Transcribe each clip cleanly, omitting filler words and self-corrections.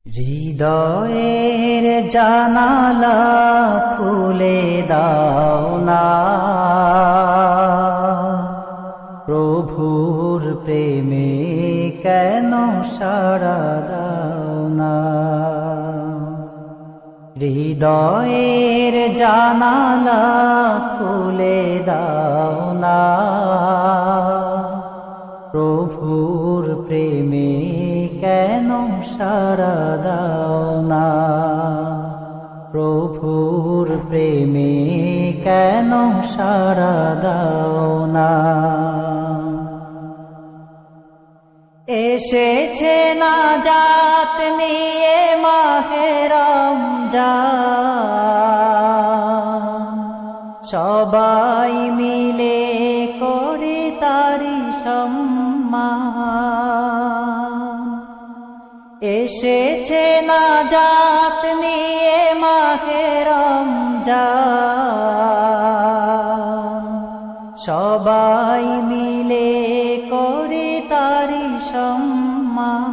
হৃদয়ের জানালা খুলে দাও না, প্রভুর প্রেমে কেন সাড়া দাও না। হৃদয়ের জানালা খুলে দাও না, প্রভুর প্রেমে কেন সাড়া দাও না। প্রভুর প্রেমে কেন সাড়া দাও না। এসেছে নাজাত নিয়ে মাহে রমজান, সবাই মিলে করি তারি সম্মান। এসেছে নাজাত নিয়ে মাহে রমজান, সবাই মিলে করি তারি সম্মান।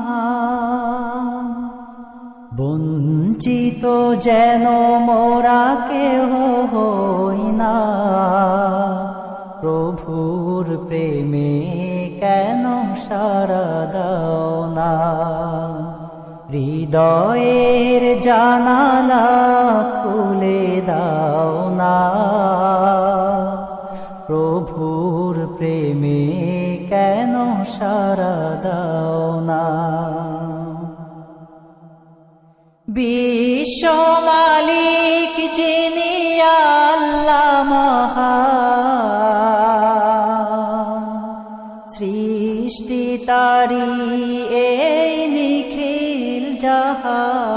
বঞ্চিত যেন মোরা কেহ হই না, প্রভুর প্রেমে কেন সাড়া দাও না। হৃদয়ের জানালা খুলে দাও না, প্রভুর প্রেমে কেন সাড়া দাও না। বিশ্ব মালিক যিনি আল্লাহ মহান, সৃষ্টি তারি এই নিখিল জাহান।